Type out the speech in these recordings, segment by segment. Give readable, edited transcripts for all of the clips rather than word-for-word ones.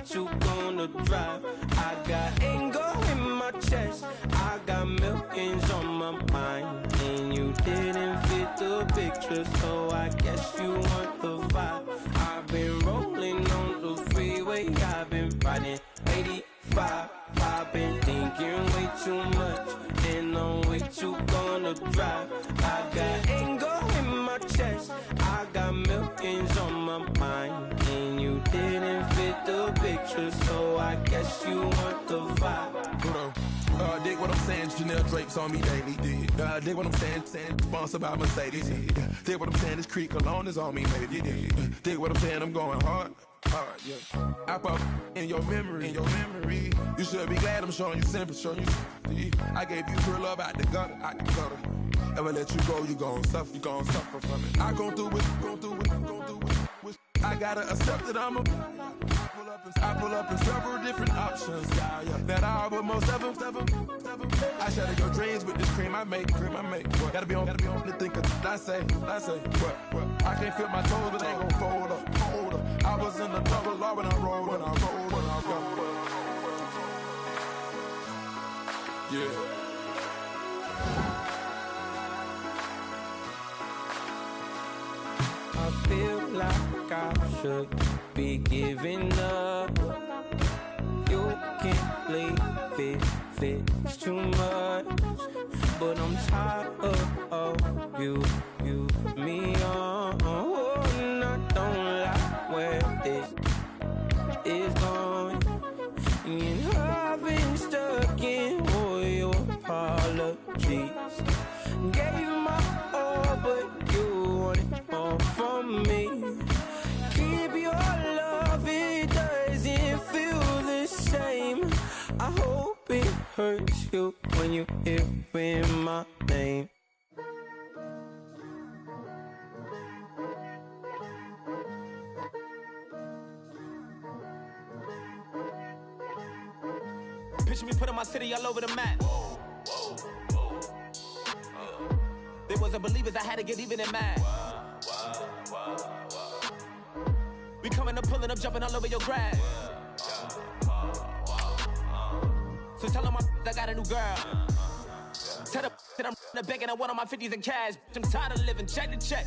what you gonna drive. I got anger in my chest, I got millions on my mind, and you didn't fit the picture, so I guess you want the vibe. I've been rolling on the freeway, I've been riding 85. I've been thinking way too much, and I'm way too gonna drive. I got anger in my chest, I got millions on my mind, and you didn't fit the picture, so I guess you want the vibe. Hold on. Dig what I'm saying, Chanel drapes on me daily. Dig what I'm saying, sponsored by Mercedes. Dig what I'm saying, this creek alone is on me, maybe. Dig what I'm saying, I'm going hard. Yeah. I pop in your memory, You should be glad I'm showing you sympathy. I gave you pure love out the gutter. Ever let you go, you gon' suffer from it. I gon' do it. I gotta accept that I pull up in several different options. That I but most of them. I shatter your dreams with this cream I make. What? Gotta be on the thinker. I say. What? I can't feel my toes, but they gon' fold up. I was in the double law when I rolled. Yeah. I feel like I should be giving up. You can't leave it, it's too much. But I'm tired of you, me on. And I don't like where this is going. And I've been stuck in all your apologies. Gave my all, but you wanted more from me. Keep your love, it doesn't feel the same. I hope it hurts you when you hear my name. Picture me putting my city all over the map. They wasn't believers, I had to get even and mad. We coming up, pulling up, jumping all over your grass. So tell them I got a new girl. Tell them that I'm the bank and I want on my 50s in cash. I'm tired of living check to check.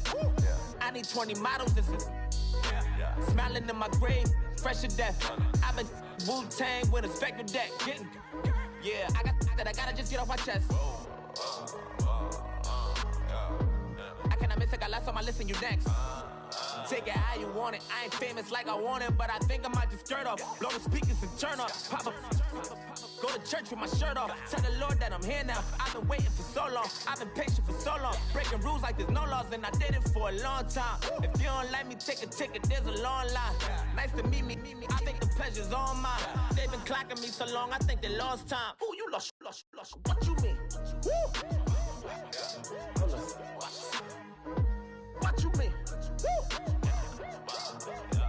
I need 20 models, this is smiling in my grave, fresh to death. I've been Wu-Tang with a spectral deck. Yeah, I gotta just get off my chest. I cannot miss it, got last on my list and you next. Take it how you want it. I ain't famous like I want it, but I think I might just skirt off. Blow the speakers and turn up. Pop up. Go to church with my shirt off. Tell the Lord that I'm here now. I've been waiting for so long. I've been patient for so long. Breaking rules like there's no laws, and I did it for a long time. If you don't like me, take a ticket. There's a long line. Nice to meet me. I think the pleasure's all mine. They've been clocking me so long, I think they lost time. Ooh, you lost. What you mean? Woo! What you mean? Woo!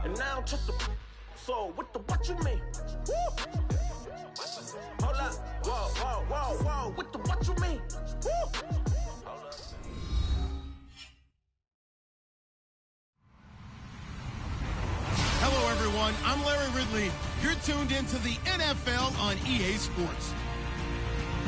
And now I'm just a so with the what you mean? Woo! Hold up, whoa, with the what you mean? Woo! Hello everyone, I'm Larry Ridley. You're tuned into the NFL on EA Sports.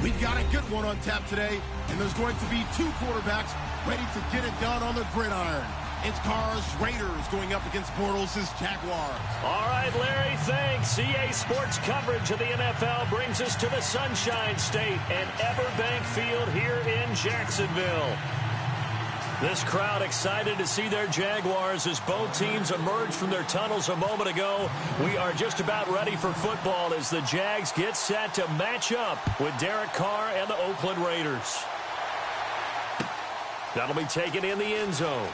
We've got a good one on tap today, and there's going to be two quarterbacks ready to get it done on the gridiron. It's Carr's Raiders going up against Bortles' Jaguars. All right, Larry, thanks. EA Sports coverage of the NFL brings us to the Sunshine State and Everbank Field here in Jacksonville. This crowd excited to see their Jaguars as both teams emerge from their tunnels a moment ago. We are just about ready for football as the Jags get set to match up with Derek Carr and the Oakland Raiders. That'll be taken in the end zone.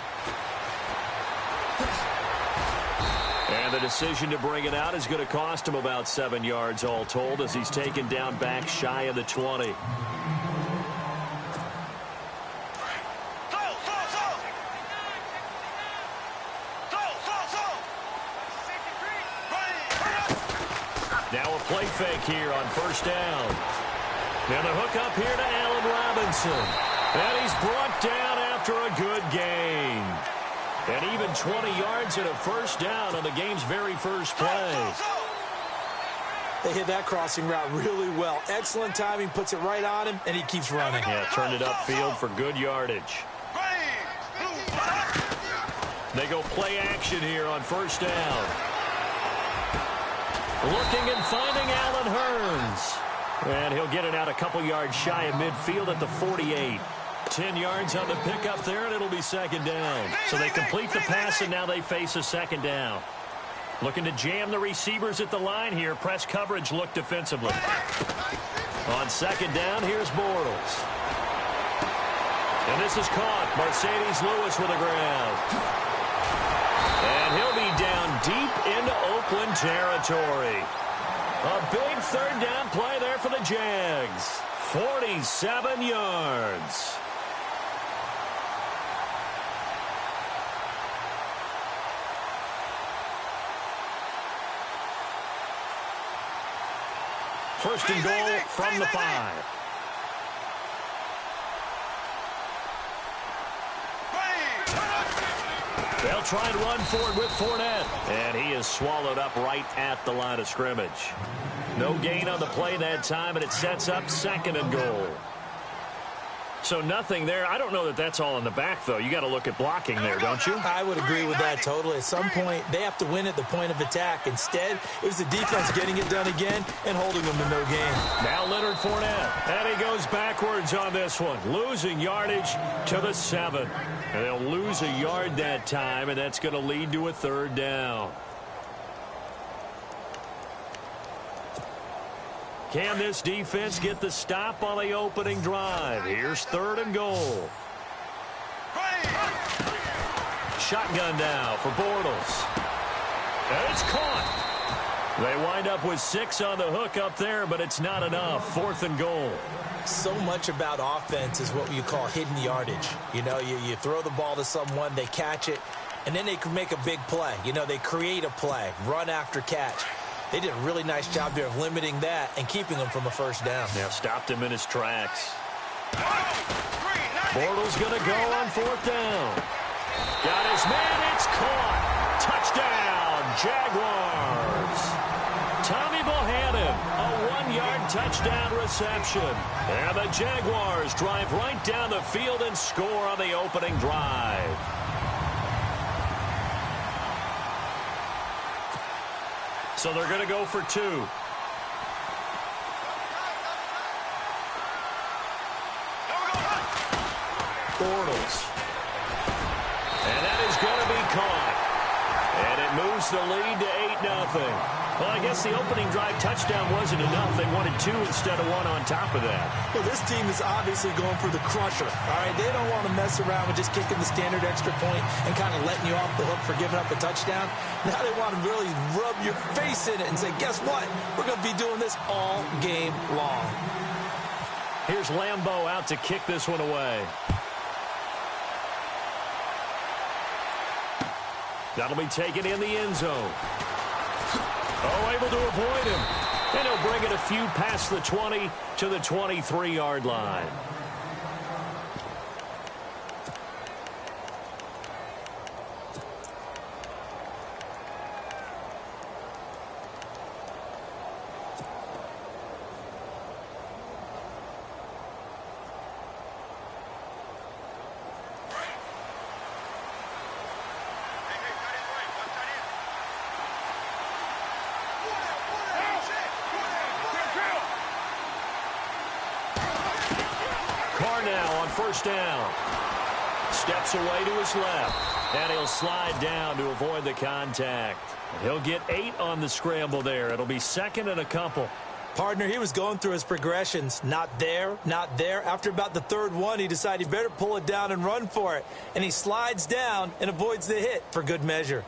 And the decision to bring it out is going to cost him about 7 yards all told as he's taken down back shy of the 20. Now a play fake here on first down. And the hook up here to Allen Robinson. And he's brought down after a good gain. And even 20 yards and a first down on the game's very first play. They hit that crossing route really well. Excellent timing, puts it right on him, and he keeps running. Yeah, turned it upfield for good yardage. They go play action here on first down. Looking and finding Allen Hurns. And he'll get it out a couple yards shy of midfield at the 48. 10 yards on the pickup there, and it'll be second down. So they complete the pass, and now they face a second down. Looking to jam the receivers at the line here. Press coverage look defensively. On second down, here's Bortles. And this is caught. Mercedes Lewis with a grab. And he'll be down deep into Oakland territory. A big third down play there for the Jags. 47 yards. First and goal from the 5. They'll try and run forward with Fournette. And he is swallowed up right at the line of scrimmage. No gain on the play that time, and it sets up second and goal. So nothing there. I don't know that that's all in the back, though. You got to look at blocking there, don't you? I would agree with that totally. At some point, they have to win at the point of attack. Instead, it was the defense getting it done again and holding them to no gain. Now Leonard Fournette. And he goes backwards on this one. Losing yardage to the 7. And they'll lose a yard that time, and that's going to lead to a third down. Can this defense get the stop on the opening drive? Here's third and goal. Shotgun now for Bortles. And it's caught. They wind up with 6 on the hook up there, but it's not enough. Fourth and goal. So much about offense is what you call hidden yardage. You know, you throw the ball to someone, they catch it, and then they can make a big play. You know, they create a play, run after catch. They did a really nice job there of limiting that and keeping him from a first down. Yeah, stopped him in his tracks. Bortles going to go on fourth down. Got his man. It's caught. Touchdown, Jaguars. Tommy Bohannon, a 1-yard touchdown reception. And the Jaguars drive right down the field and score on the opening drive. So they're going to go for 2. Bortles. And that is going to be caught. And it moves the lead to 8-0. Well, I guess the opening drive touchdown wasn't enough. They wanted 2 instead of 1 on top of that. Well, this team is obviously going for the crusher. All right, they don't want to mess around with just kicking the standard extra point and kind of letting you off the hook for giving up a touchdown. Now they want to really rub your face in it and say, guess what? We're going to be doing this all game long. Here's Lambeau out to kick this one away. That'll be taken in the end zone. Oh, able to avoid him. And he'll bring it a few past the 20 to the 23-yard line. First down. Steps away to his left. And he'll slide down to avoid the contact. He'll get 8 on the scramble there. It'll be second and a couple. Partner, he was going through his progressions. Not there, not there. After about the third one, he decided he better pull it down and run for it. And he slides down and avoids the hit for good measure.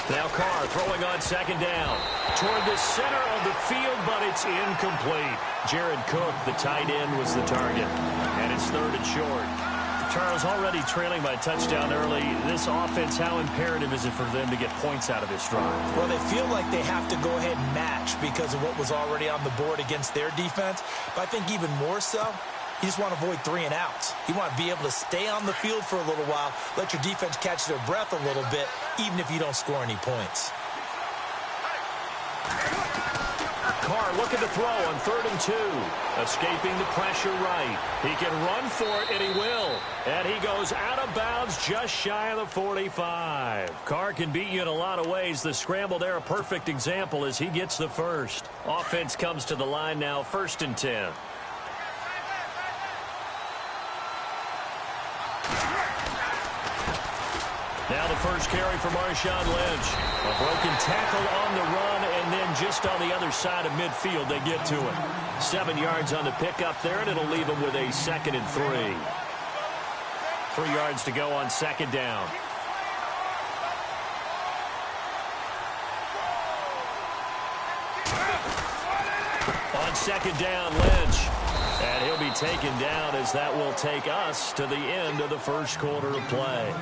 Now Carr throwing on second down. Toward the center of the field, but it's incomplete. Jared Cook, the tight end, was the target. And it's third and short. Charles, already trailing by a touchdown early. This offense, how imperative is it for them to get points out of this drive? Well, they feel like they have to go ahead and match because of what was already on the board against their defense. But I think even more so, you just want to avoid 3 and outs. You want to be able to stay on the field for a little while, let your defense catch their breath a little bit, even if you don't score any points. Carr looking to throw on 3rd and 2. Escaping the pressure right. He can run for it, and he will. And he goes out of bounds just shy of the 45. Carr can beat you in a lot of ways. The scramble there, a perfect example as he gets the first. Offense comes to the line now, 1st and 10. Now the first carry for Marshawn Lynch. A broken tackle on the run, and then just on the other side of midfield, they get to it. 7 yards on the pickup there, and it'll leave them with a 2nd and 3. 3 yards to go on 2nd down. On 2nd down, Lynch. And he'll be taken down as that will take us to the end of the first quarter of play.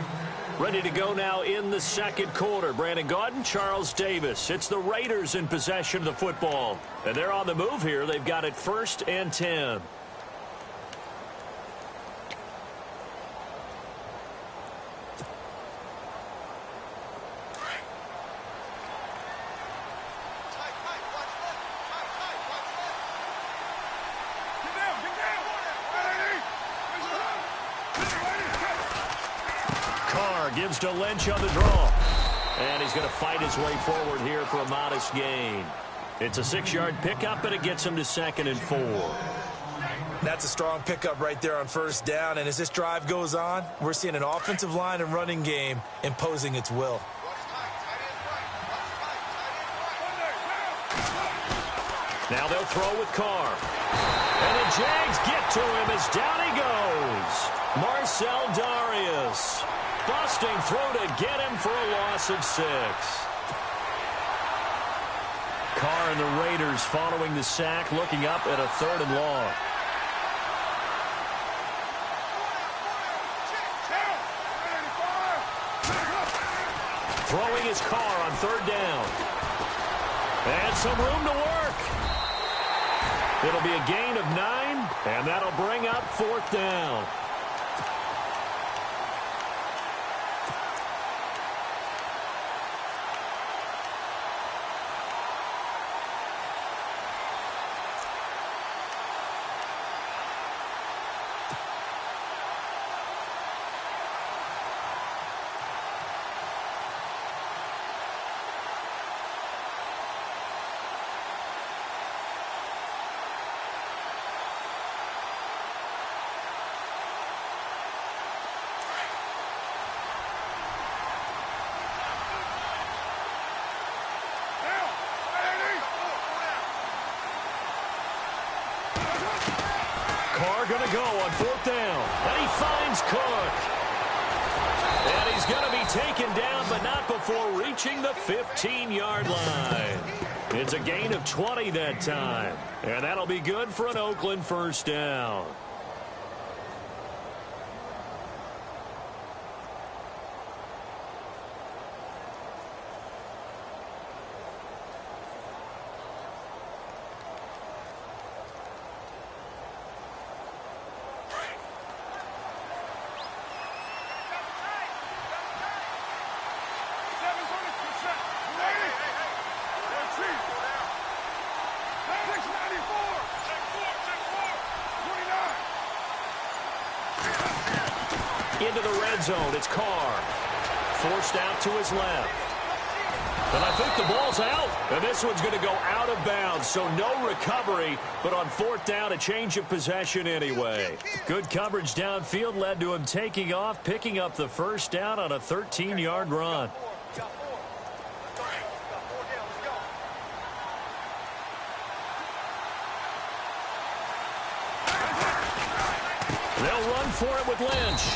Ready to go now in the 2nd quarter. Brandon Gaudin, Charles Davis. It's the Raiders in possession of the football. And they're on the move here. They've got it 1st and 10. Gives to Lynch on the draw. And he's going to fight his way forward here for a modest gain. It's a 6-yard pickup, and it gets him to 2nd and 4. That's a strong pickup right there on 1st down. And as this drive goes on, we're seeing an offensive line and running game imposing its will. Now they'll throw with Carr. And the Jags get to him as down he goes. Marcel Darius. Busting through to get him for a loss of 6. Carr and the Raiders following the sack, looking up at a 3rd and long. Throwing his Carr on 3rd down. And some room to work. It'll be a gain of 9, and that'll bring up 4th down. Carr going to go on 4th down. And he finds Cook. And he's going to be taken down, but not before reaching the 15-yard line. It's a gain of 20 that time. And that'll be good for an Oakland 1st down. Into the red zone. It's Carr. Forced out to his left. And I think the ball's out. And this one's going to go out of bounds. So no recovery. But on 4th down, a change of possession anyway. Good coverage downfield led to him taking off, picking up the 1st down on a 13-yard run. They'll run for it with Lynch.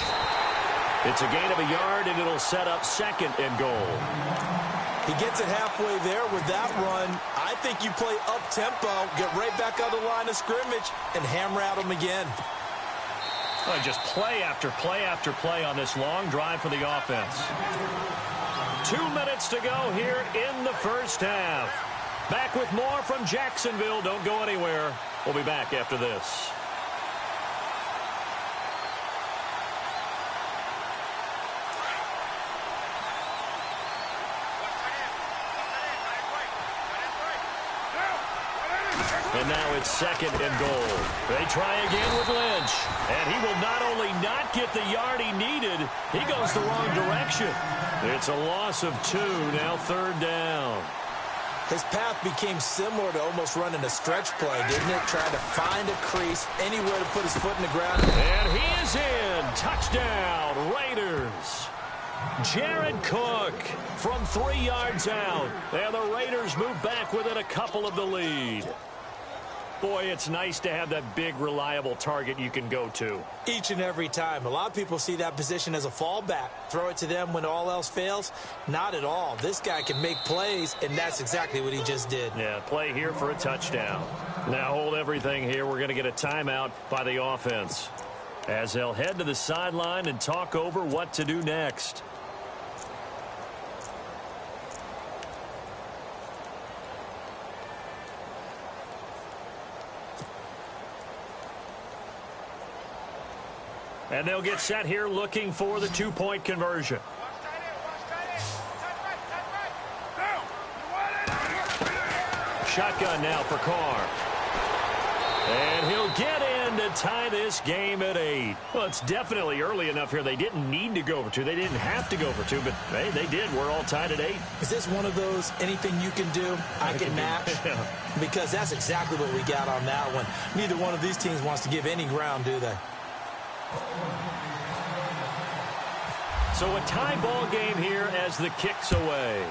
It's a gain of a yard, and it'll set up 2nd and goal. He gets it halfway there with that run. I think you play up-tempo, get right back on the line of scrimmage, and hammer at him again. Well, just play after play after play on this long drive for the offense. 2 minutes to go here in the first half. Back with more from Jacksonville. Don't go anywhere. We'll be back after this. And now it's 2nd and goal. They try again with Lynch. And he will not only not get the yard he needed, he goes the wrong direction. It's a loss of 2, now 3rd down. His path became similar to almost running a stretch play, didn't it? Trying to find a crease, anywhere to put his foot in the ground. And he is in. Touchdown, Raiders. Jared Cook from 3 yards out. And the Raiders move back within a couple of the lead. Boy, it's nice to have that big, reliable target you can go to. Each and every time. A lot of people see that position as a fallback. Throw it to them when all else fails. Not at all. This guy can make plays, and that's exactly what he just did. Yeah, play here for a touchdown. Now hold everything here. We're going to get a timeout by the offense, as they'll head to the sideline and talk over what to do next. And they'll get set here looking for the 2-point conversion. Shotgun now for Carr. And he'll get in to tie this game at 8. Well, it's definitely early enough here. They didn't need to go for 2. They didn't have to go for 2, but hey, they did. We're all tied at 8. Is this one of those anything you can do, I can match? Yeah. Because that's exactly what we got on that one. Neither one of these teams wants to give any ground, do they? So a tie ball game here as the kick's away.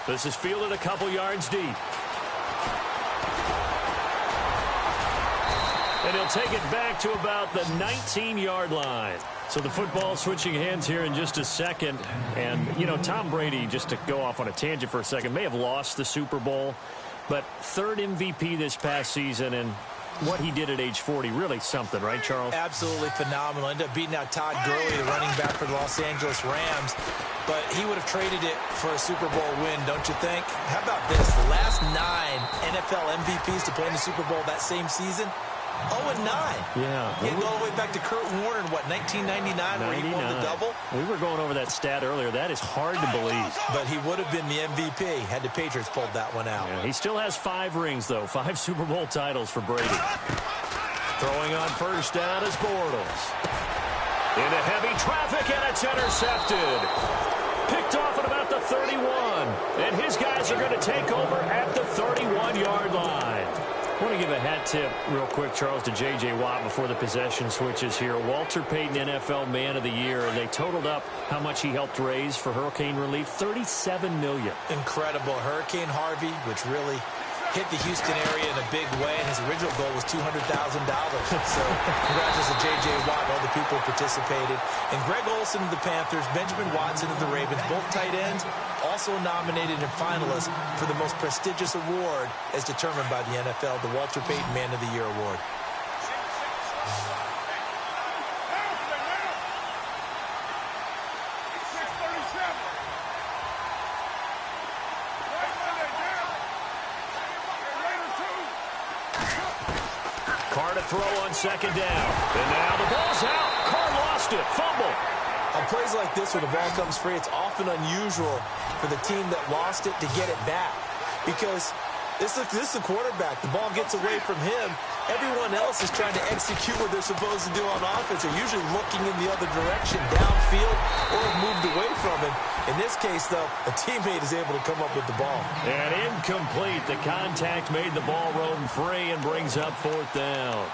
This is fielded a couple yards deep. And he'll take it back to about the 19-yard line. So the football switching hands here in just a second. And, you know, Tom Brady, just to go off on a tangent for a second, may have lost the Super Bowl, but 3rd MVP this past season, and what he did at age 40, really something, right, Charles? Absolutely phenomenal. Ended up beating out Todd Gurley, the running back for the Los Angeles Rams. But he would have traded it for a Super Bowl win, don't you think? How about this? The last 9 NFL MVPs to play in the Super Bowl that same season, 0-9. Yeah. You go all the way back to Kurt Warner in, what, 1999, where he won the double? We were going over that stat earlier. That is hard to believe. But he would have been the MVP had the Patriots pulled that one out. Yeah, he still has 5 rings, though. 5 Super Bowl titles for Brady. Throwing on first down is Bortles. Into heavy traffic, and it's intercepted. Picked off at about the 31. And his guys are going to take over at the 31-yard line. I want to give a hat tip real quick, Charles, to J.J. Watt before the possession switches here. Walter Payton, NFL Man of the Year, and they totaled up how much he helped raise for hurricane relief, $37 million. Incredible. Hurricane Harvey, which really hit the Houston area in a big way, and his original goal was $200,000. So congratulations to J.J. Watt, all the people who participated. And Greg Olsen of the Panthers, Benjamin Watson of the Ravens, both tight ends, also nominated and finalists for the most prestigious award as determined by the NFL, the Walter Payton Man of the Year Award. Carr to throw on second down. And now the ball's out. Carr lost it. Fumble. On plays like this where the ball comes free, it's often unusual for the team that lost it to get it back. Because this is the quarterback. The ball gets away from him. Everyone else is trying to execute what they're supposed to do on offense. They're usually looking in the other direction, downfield, or have moved away from him. In this case, though, a teammate is able to come up with the ball. And incomplete. The contact made the ball roam free and brings up 4th down.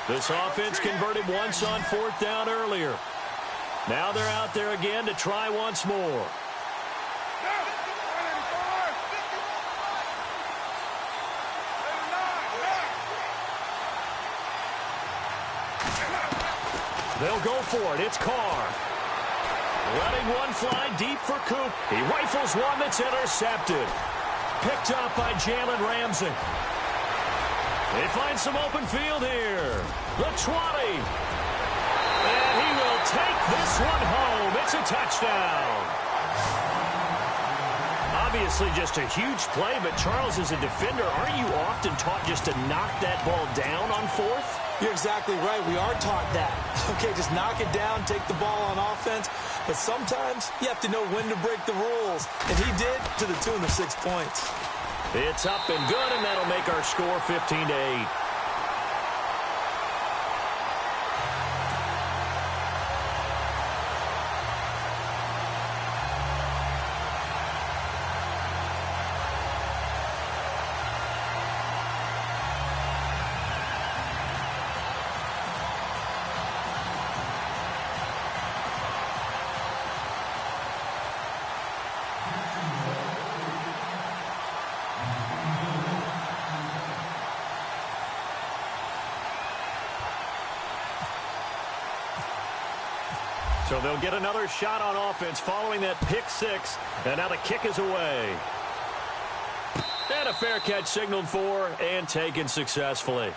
This offense converted once on 4th down earlier. Now they're out there again to try once more. They'll go for it. It's Carr. Letting one fly deep for Coop. He rifles one that's intercepted. Picked up by Jalen Ramsey. They find some open field here. The 20. And he will take this one home. It's a touchdown. Obviously just a huge play, but Charles, as a defender, aren't you often taught just to knock that ball down on fourth? You're exactly right. We are taught that. Okay, just knock it down, take the ball on offense. But sometimes you have to know when to break the rules. And he did, to the tune of 6 points. It's up and good, and that'll make our score 15-8. So they'll get another shot on offense following that pick six. And now the kick is away. And a fair catch signaled for and taken successfully.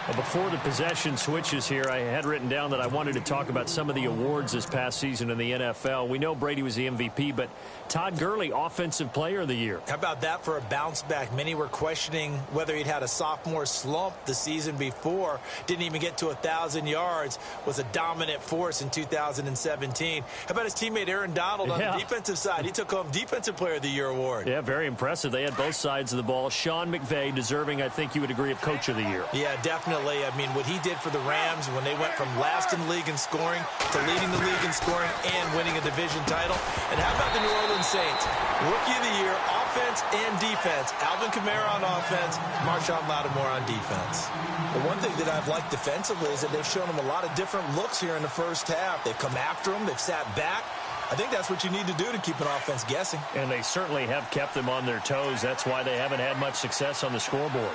Well, before the possession switches here, I had written down that I wanted to talk about some of the awards this past season in the NFL. We know Brady was the MVP, but Todd Gurley, Offensive Player of the Year. How about that for a bounce back? Many were questioning whether he'd had a sophomore slump the season before. Didn't even get to 1,000 yards. Was a dominant force in 2017. How about his teammate Aaron Donald on the defensive side? He took home Defensive Player of the Year award. Yeah, very impressive. They had both sides of the ball. Sean McVay deserving, I think you would agree, of Coach of the Year. Yeah, definitely. I mean, what he did for the Rams when they went from last in the league in scoring to leading the league in scoring and winning a division title. And how about the New Orleans Saints? Rookie of the Year, offense and defense. Alvin Kamara on offense, Marshawn Lattimore on defense. The one thing that I've liked defensively is that they've shown them a lot of different looks here in the first half. They've come after them. They've sat back. I think that's what you need to do to keep an offense guessing. And they certainly have kept them on their toes. That's why they haven't had much success on the scoreboard.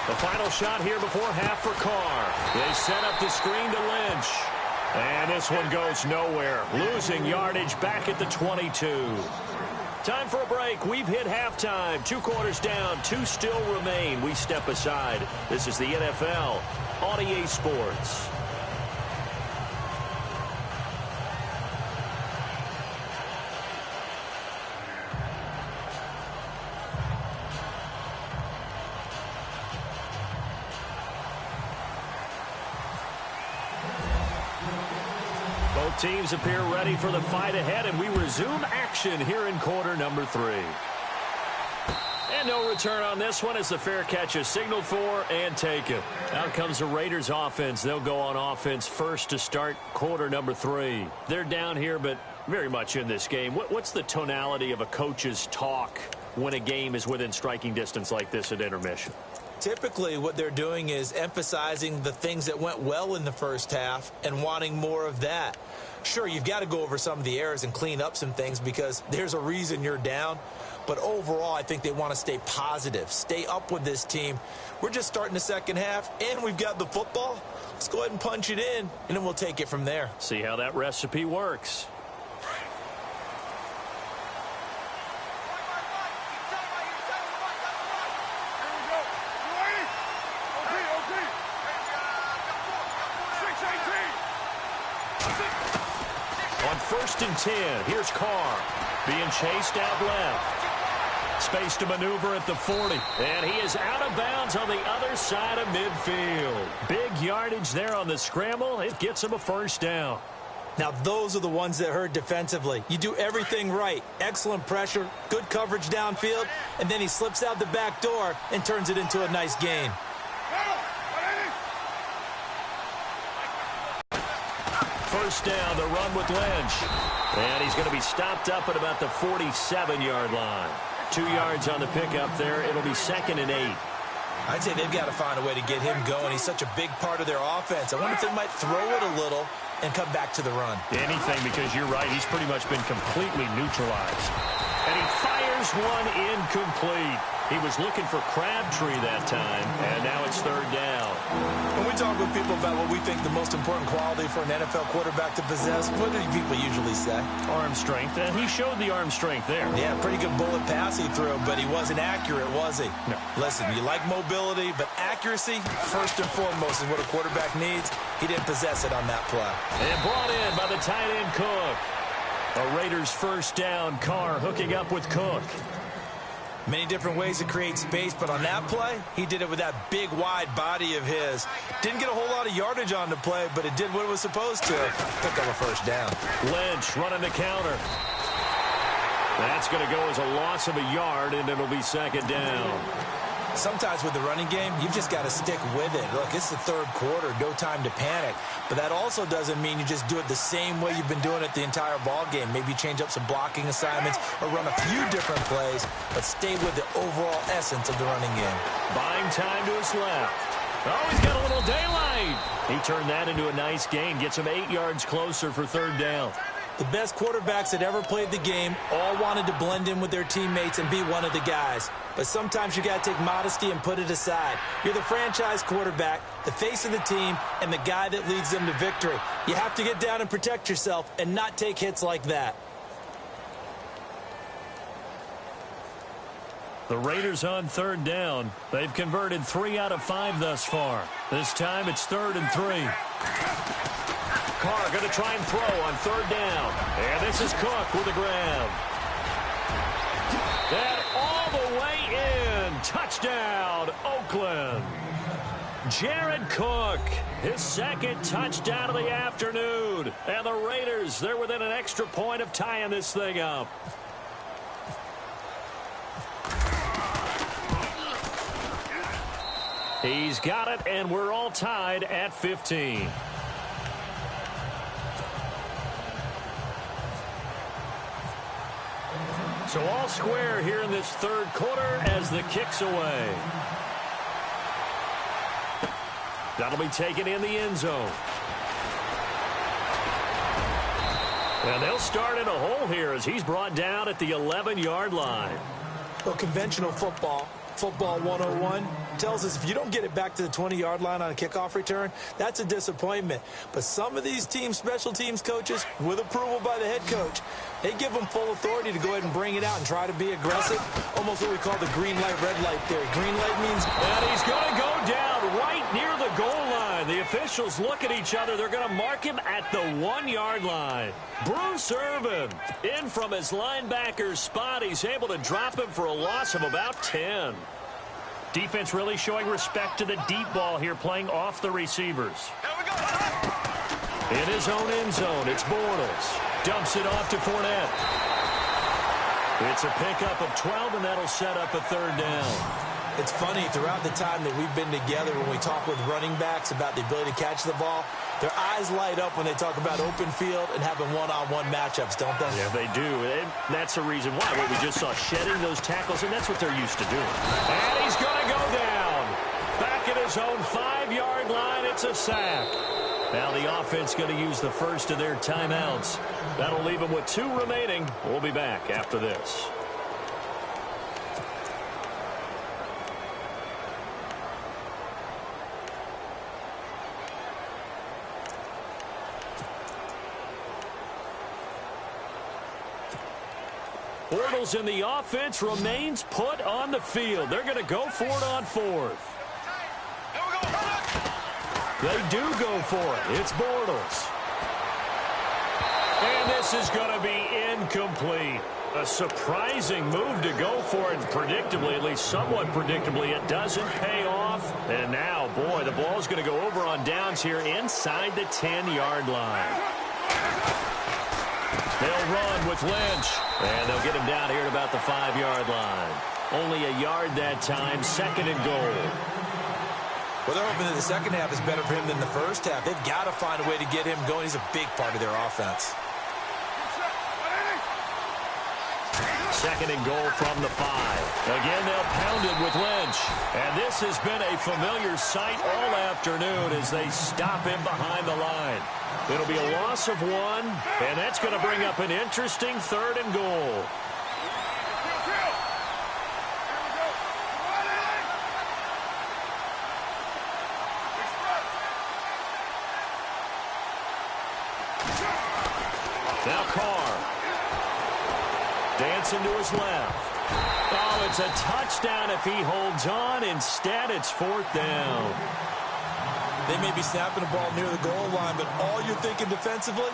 The final shot here before half for Carr. They set up the screen to Lynch. And this one goes nowhere. Losing yardage back at the 22. Time for a break. We've hit halftime. 2 quarters down. 2 still remain. We step aside. This is the NFL on EA Sports. Teams appear ready for the fight ahead, and we resume action here in quarter number 3. And no return on this one as the fair catch is signaled for and taken. Out comes the Raiders offense. They'll go on offense first to start quarter number 3. They're down here, but very much in this game. What's the tonality of a coach's talk when a game is within striking distance like this at intermission? Typically, what they're doing is emphasizing the things that went well in the first half and wanting more of that. Sure, you've got to go over some of the errors and clean up some things because there's a reason you're down. But overall, I think they want to stay positive, stay up with this team. We're just starting the second half, and we've got the football. Let's go ahead and punch it in, and then we'll take it from there. See how that recipe works. On 1st and 10, here's Carr being chased out left. Space to maneuver at the 40. And he is out of bounds on the other side of midfield. Big yardage there on the scramble. It gets him a first down. Now, those are the ones that hurt defensively. You do everything right. Excellent pressure, good coverage downfield, and then he slips out the back door and turns it into a nice gain. First down, the run with Lynch. And he's going to be stopped up at about the 47-yard line. 2 yards on the pickup there. It'll be 2nd and 8. I'd say they've got to find a way to get him going. He's such a big part of their offense. I wonder if they might throw it a little and come back to the run. Anything, because you're right. He's pretty much been completely neutralized. And he fires one incomplete. He was looking for Crabtree that time, and now it's third down. When we talk with people about what we think the most important quality for an NFL quarterback to possess, what do people usually say? Arm strength, and he showed the arm strength there. Yeah, pretty good bullet pass he threw, but he wasn't accurate, was he? No. Listen, you like mobility, but accuracy, first and foremost, is what a quarterback needs. He didn't possess it on that play. And brought in by the tight end Cook. A Raiders first down. Carr hooking up with Cook. Many different ways to create space, but on that play, he did it with that big, wide body of his. Didn't get a whole lot of yardage on the play, but it did what it was supposed to. Pick up a first down. Lynch running the counter. That's going to go as a loss of a yard, and it'll be second down. Sometimes with the running game, you've just got to stick with it. Look, it's the third quarter, no time to panic. But that also doesn't mean you just do it the same way you've been doing it the entire ball game. Maybe change up some blocking assignments or run a few different plays, but stay with the overall essence of the running game. Buying time to his left. Oh, he's got a little daylight. He turned that into a nice gain. Gets him 8 yards closer for third down. The best quarterbacks that ever played the game all wanted to blend in with their teammates and be one of the guys. But sometimes you got to take modesty and put it aside. You're the franchise quarterback, the face of the team, and the guy that leads them to victory. You have to get down and protect yourself and not take hits like that. The Raiders on third down. They've converted 3 out of 5 thus far. This time it's 3rd and 3. Carr going to try and throw on third down. And this is Cook with the grab. And all the way in. Touchdown, Oakland. Jared Cook, his second touchdown of the afternoon. And the Raiders, they're within an extra point of tying this thing up. He's got it, and we're all tied at 15. So all square here in this third quarter as the kick's away. That'll be taken in the end zone. And they'll start in a hole here as he's brought down at the 11-yard line. Well, conventional football 101, tells us if you don't get it back to the 20-yard line on a kickoff return, that's a disappointment. But some of these teams, special teams coaches, with approval by the head coach, they give them full authority to go ahead and bring it out and try to be aggressive. Almost what we call the green light, red light theory. Green light means... And he's going to go down right near the goal line. The officials look at each other. They're going to mark him at the 1-yard line. Bruce Irvin in from his linebacker's spot. He's able to drop him for a loss of about 10. Defense really showing respect to the deep ball here, playing off the receivers. In his own end zone, it's Bortles. Dumps it off to Fournette. It's a pickup of 12, and that'll set up a third down. It's funny, throughout the time that we've been together, when we talk with running backs about the ability to catch the ball, their eyes light up when they talk about open field and having one-on-one matchups, don't they? Yeah, they do. And that's the reason why. What we just saw, shedding those tackles, and that's what they're used to doing. And he's going to go down. Back at his own 5-yard line, it's a sack. Now the offense going to use the first of their timeouts. That'll leave them with 2 remaining. We'll be back after this. Bortles in the offense remains put on the field. They're going to go for it on 4th. They do go for it. It's Bortles. And this is going to be incomplete. A surprising move to go for it. Predictably, at least somewhat predictably, it doesn't pay off. And now, boy, the ball's going to go over on downs here inside the 10-yard line. They'll run with Lynch. And they'll get him down here at about the 5-yard line. Only a yard that time, 2nd and goal. Well, they're hoping that the second half is better for him than the first half. They've got to find a way to get him going. He's a big part of their offense. 2nd and goal from the 5. Again, they'll pound it with Lynch. And this has been a familiar sight all afternoon as they stop him behind the line. It'll be a loss of 1, and that's going to bring up an interesting 3rd and goal. Now Carr. Dancing to his left. Oh, it's a touchdown if he holds on. Instead, it's 4th down. They may be snapping the ball near the goal line, but all you're thinking defensively,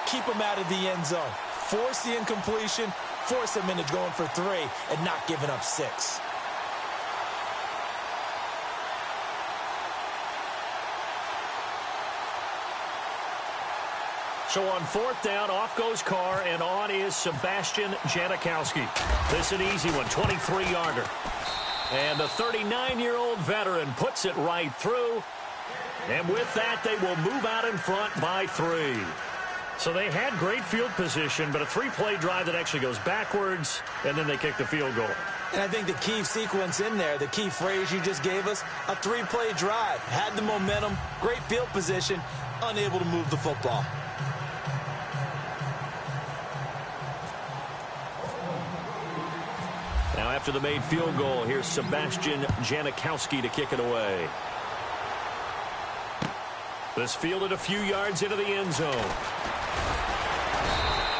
keep them out of the end zone. Force the incompletion, force them into going for 3, and not giving up 6. So on 4th down, off goes Carr, and on is Sebastian Janikowski. This an easy one, 23-yarder. And the 39-year-old veteran puts it right through. And with that, they will move out in front by 3. So they had great field position, but a 3-play drive that actually goes backwards, and then they kick the field goal. And I think the key sequence in there, the key phrase you just gave us, a 3-play drive. Had the momentum, great field position, unable to move the football. Now after the made field goal, here's Sebastian Janikowski to kick it away. This fielded a few yards into the end zone.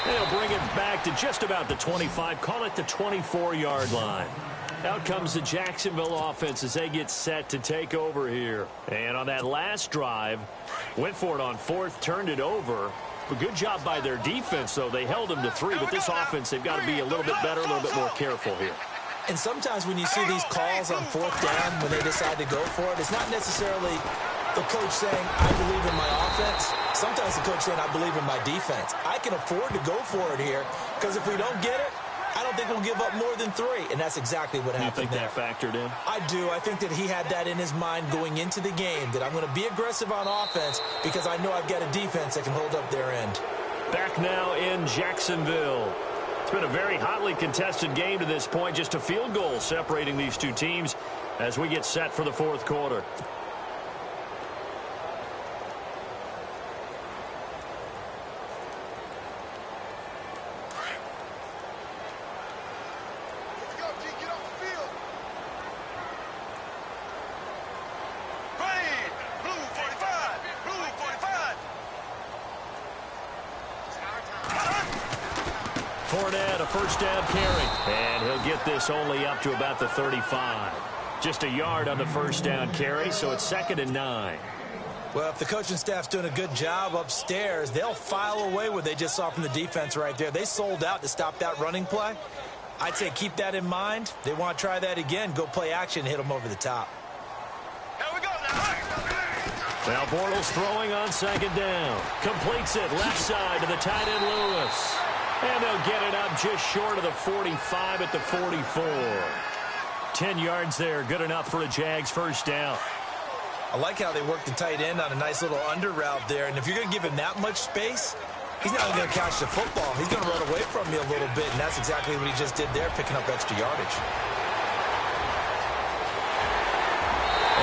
They'll bring it back to just about the 25, call it the 24-yard line. Out comes the Jacksonville offense as they get set to take over here. And on that last drive, went for it on 4th, turned it over. A good job by their defense, though. They held them to 3, but this offense, they've got to be a little bit better, a little bit more careful here. And sometimes when you see these calls on 4th down, when they decide to go for it, it's not necessarily the coach saying, I believe in my offense. Sometimes the coach saying, I believe in my defense. I can afford to go for it here, because if we don't get it, I don't think we'll give up more than 3. And that's exactly what happened there. You think that factored in? I do. I think that he had that in his mind going into the game, that I'm going to be aggressive on offense because I know I've got a defense that can hold up their end. Back now in Jacksonville. It's been a very hotly contested game to this point. Just a field goal separating these two teams as we get set for the 4th quarter. Fournette, a first down carry. And he'll get this only up to about the 35. Just a yard on the first down carry, so it's 2nd and 9. Well, if the coaching staff's doing a good job upstairs, they'll file away what they just saw from the defense right there. They sold out to stop that running play. I'd say keep that in mind. They want to try that again. Go play action, hit them over the top. Here we go now. Now Bortles throwing on 2nd down. Completes it left side to the tight end Lewis. And they'll get it up just short of the 45 at the 44. 10 yards there, good enough for a Jags first down. I like how they work the tight end on a nice little under route there. And if you're going to give him that much space, he's not going to catch the football. He's going to run away from you a little bit, and that's exactly what he just did there, picking up extra yardage.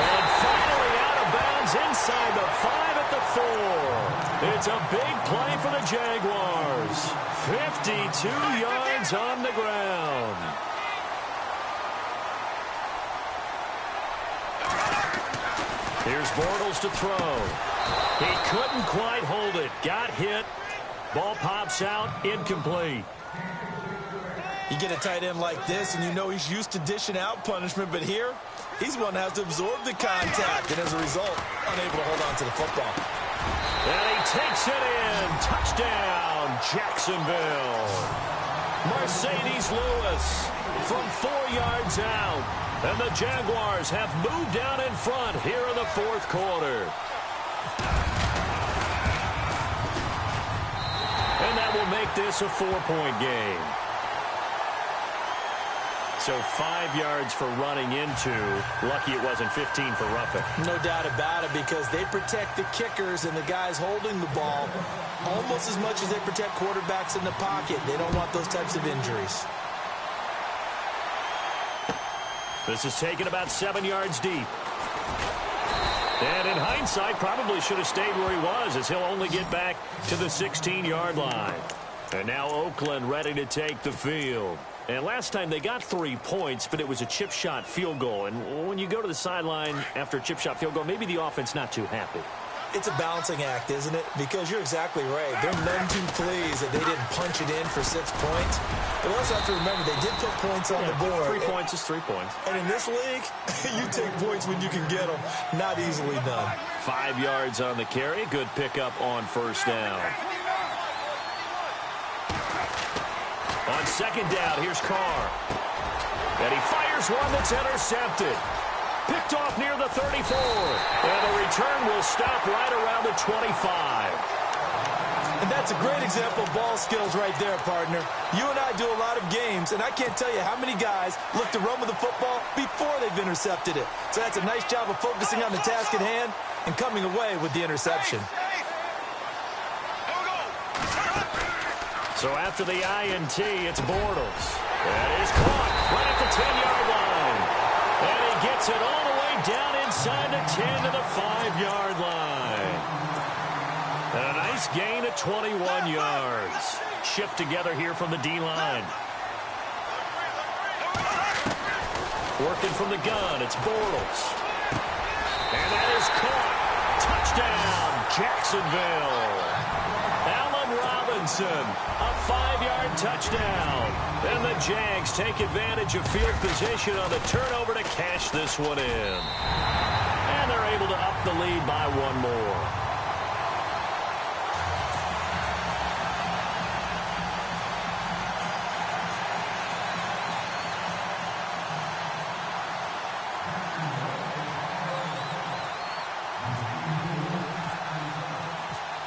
And finally out of bounds inside the 5 at the 4. It's a big play for the Jaguars. 52 yards on the ground. Here's Bortles to throw. He couldn't quite hold it. Got hit. Ball pops out. Incomplete. You get a tight end like this, and you know he's used to dishing out punishment, but here, he's one that has to absorb the contact, and as a result, unable to hold on to the football. And he takes it in. Touchdown, Jacksonville. Mercedes Lewis from 4 yards out. And the Jaguars have moved down in front here in the 4th quarter. And that will make this a 4-point game. So 5 yards for running into. Lucky it wasn't 15 for roughing. No doubt about it, because they protect the kickers and the guys holding the ball almost as much as they protect quarterbacks in the pocket. They don't want those types of injuries. This is taken about 7 yards deep. And in hindsight, probably should have stayed where he was, as he'll only get back to the 16-yard line. And now Oakland ready to take the field. And last time they got 3 points, but it was a chip shot field goal. And when you go to the sideline after a chip shot field goal, maybe the offense not too happy. It's a balancing act, isn't it? Because you're exactly right. They're none too pleased that they didn't punch it in for 6 points. But also have to remember, they did put points on the board. 3 points is 3 points. And in this league, you take points when you can get them. Not easily done. 5 yards on the carry. Good pickup on first down. On second down, here's Carr. And he fires one that's intercepted. Picked off near the 34. And the return will stop right around the 25. And that's a great example of ball skills right there, partner. You and I do a lot of games, and I can't tell you how many guys look to run with the football before they've intercepted it. So that's a nice job of focusing on the task at hand and coming away with the interception. So after the INT, it's Bortles. That is caught right at the 10-yard line. And he gets it all the way down inside the 10 to the 5-yard line. And a nice gain of 21 yards. Shift together here from the D-line. Working from the gun, it's Bortles. And that is caught. Touchdown, Jacksonville. Allen Robinson, a 5-yard touchdown. And the Jags take advantage of field position on the turnover to cash this one in. And they're able to up the lead by one more.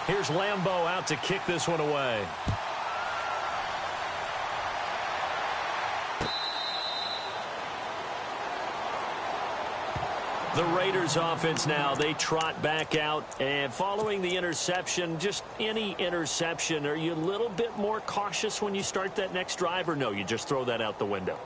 Here's Lambeau out to kick this one away. The Raiders offense now, they trot back out, and following the interception, just any interception, are you a little bit more cautious when you start that next drive, or no, you just throw that out the window?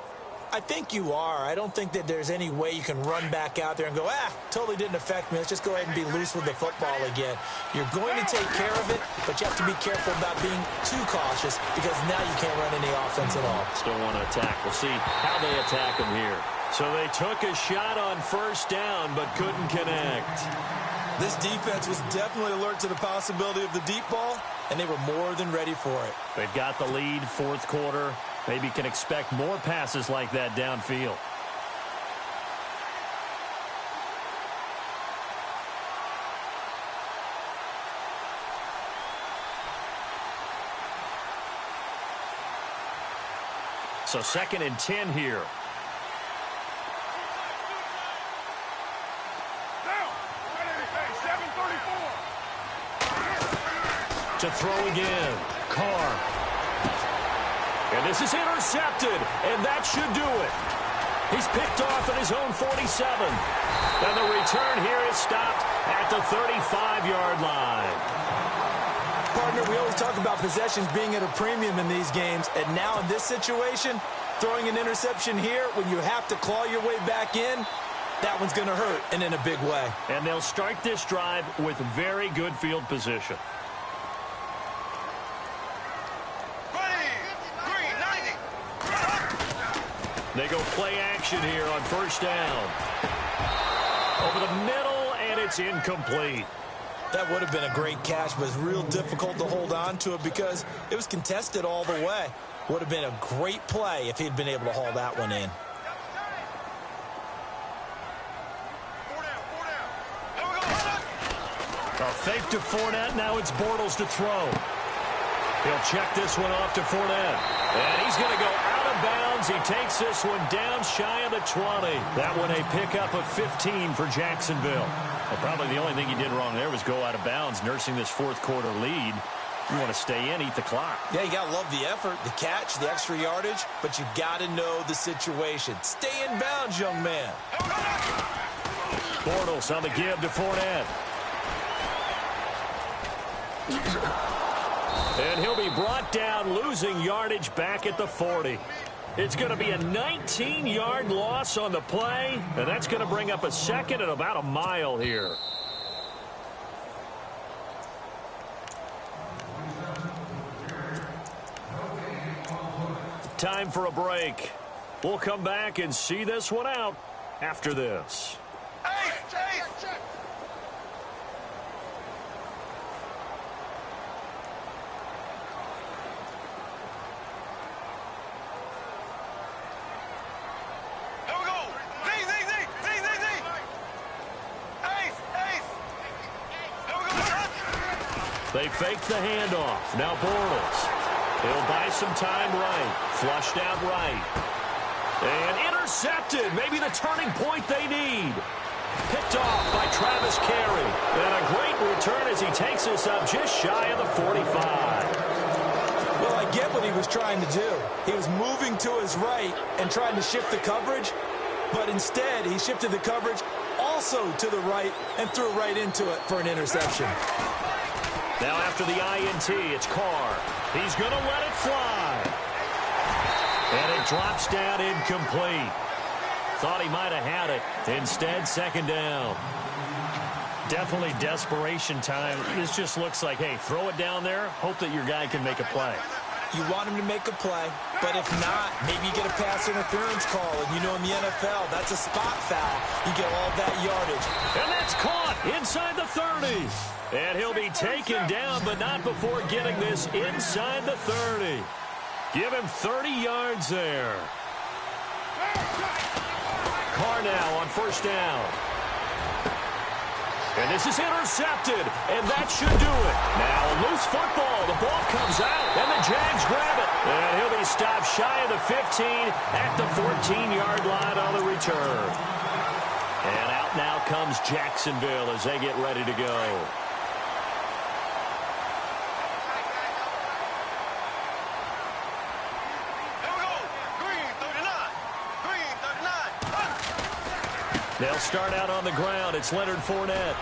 I think you are. I don't think that there's any way you can run back out there and go, totally didn't affect me. Let's just go ahead and be loose with the football again. You're going to take care of it, but you have to be careful about being too cautious because now you can't run any offense at all. Still want to attack. We'll see how they attack them here. So they took a shot on first down, but couldn't connect. This defense was definitely alert to the possibility of the deep ball, and they were more than ready for it. They've got the lead, fourth quarter. Maybe can expect more passes like that downfield. So 2nd and 10 here. To throw again. Carr. And this is intercepted, and that should do it. He's picked off at his own 47. And the return here is stopped at the 35-yard line. Partner, we always talk about possessions being at a premium in these games, and now in this situation, throwing an interception here when you have to claw your way back in, that one's going to hurt, and in a big way. And they'll start this drive with very good field position. They go play action here on first down. Over the middle, and it's incomplete. That would have been a great catch, but it's real difficult to hold on to it because it was contested all the way. Would have been a great play if he'd been able to haul that one in. A fake to Fournette. Now it's Bortles to throw. He'll check this one off to Fournette. And he's going to go out of bounds. He takes this one down shy of the 20. That one a pickup of 15 for Jacksonville. Well, probably the only thing he did wrong there was go out of bounds, nursing this fourth quarter lead. You want to stay in, eat the clock. Yeah, you got to love the effort, the catch, the extra yardage, but you got to know the situation. Stay in bounds, young man. Bortles on the give to Fournette. And he'll be brought down, losing yardage back at the 40. It's going to be a 19-yard loss on the play, and that's going to bring up a second at about a mile here. Time for a break. We'll come back and see this one out after this. They fake the handoff. Now Bortles. He'll buy some time right. Flushed out right. And intercepted. Maybe the turning point they need. Picked off by Travis Carey. And a great return as he takes us up just shy of the 45. Well, I get what he was trying to do. He was moving to his right and trying to shift the coverage, but instead he shifted the coverage also to the right and threw right into it for an interception. Now after the INT, it's Carr. He's going to let it fly. And it drops down incomplete. Thought he might have had it. Instead, second down. Definitely desperation time. This just looks like, hey, throw it down there, hope that your guy can make a play. You want him to make a play, but if not, maybe you get a pass interference call. And you know in the NFL, that's a spot foul. You get all that yardage. And that's caught inside the 30. And he'll be taken down, but not before getting this inside the 30. Give him 30 yards there. Carr now on first down. And this is intercepted, and that should do it. Now a loose football. The ball comes out, and the Jags grab it. And he'll be stopped shy of the 15 at the 14-yard line on the return. And out now comes Jacksonville as they get ready to go. They'll start out on the ground. It's Leonard Fournette.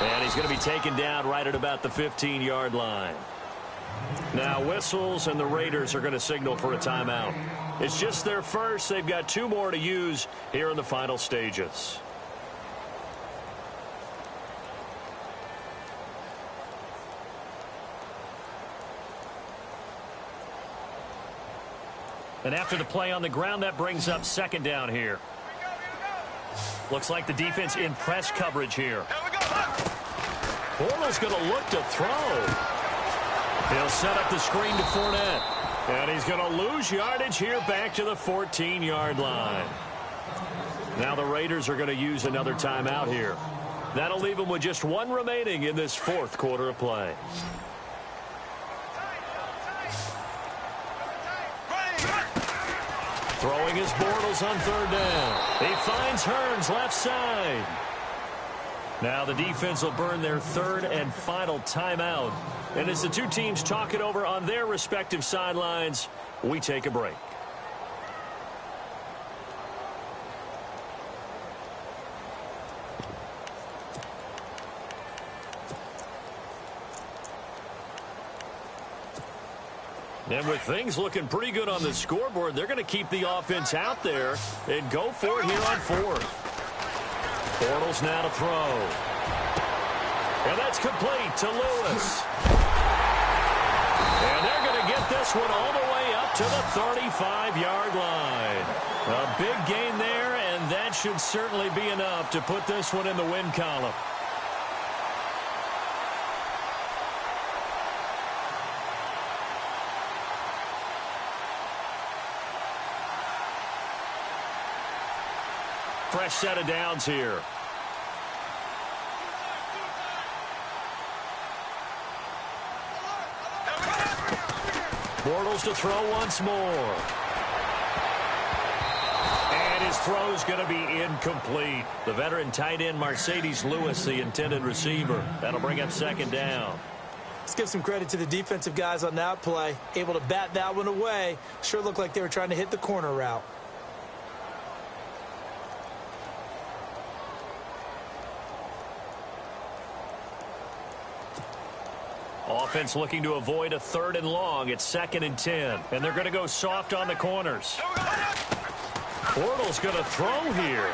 And he's going to be taken down right at about the 15-yard line. Now whistles, and the Raiders are going to signal for a timeout. It's just their first. They've got 2 more to use here in the final stages. And after the play on the ground, that brings up second down here. Looks like the defense in press coverage here. Bortles going to look to throw. He'll set up the screen to Fournette. And he's going to lose yardage here back to the 14-yard line. Now the Raiders are going to use another timeout here. That'll leave them with just 1 remaining in this 4th quarter of play. Throwing his Bortles on third down. He finds Hearns left side. Now the defense will burn their 3rd and final timeout. And as the 2 teams talk it over on their respective sidelines, we take a break. And with things looking pretty good on the scoreboard, they're going to keep the offense out there and go for it here on 4th. Bortles now to throw. And that's complete to Lewis. And they're going to get this one all the way up to the 35-yard line. A big gain there, and that should certainly be enough to put this one in the win column. Fresh set of downs here. Bortles to throw once more. And his throw's going to be incomplete. The veteran tight end Mercedes Lewis, the intended receiver. That'll bring up second down. Let's give some credit to the defensive guys on that play. Able to bat that one away. Sure looked like they were trying to hit the corner route. Offense looking to avoid a 3rd and long. It's 2nd and 10. And they're going to go soft on the corners. Bortles going to throw here.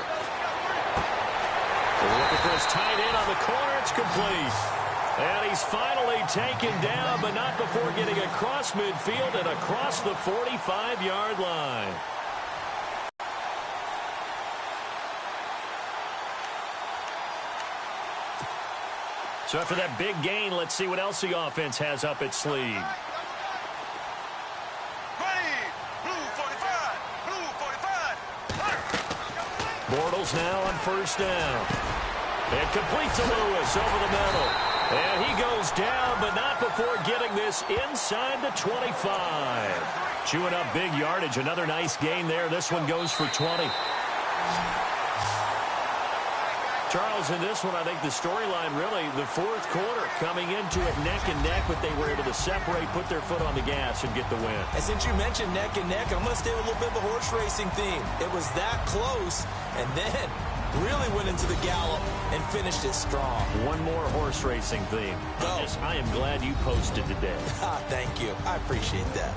Looking for his tight end on the corner. It's complete. And he's finally taken down, but not before getting across midfield and across the 45-yard line. So after that big gain, let's see what else the offense has up its sleeve. Bortles now on first down. And complete to Lewis over the middle. And he goes down, but not before getting this inside the 25. Chewing up big yardage. Another nice gain there. This one goes for 20. Charles, in this one, I think the storyline really, the fourth quarter, coming into it neck and neck, but they were able to separate, put their foot on the gas, and get the win. And since you mentioned neck and neck, I'm going to stay with a little bit of the horse racing theme. It was that close, and then really went into the gallop and finished it strong. One more horse racing theme. Go. I am glad you posted today. Thank you. I appreciate that.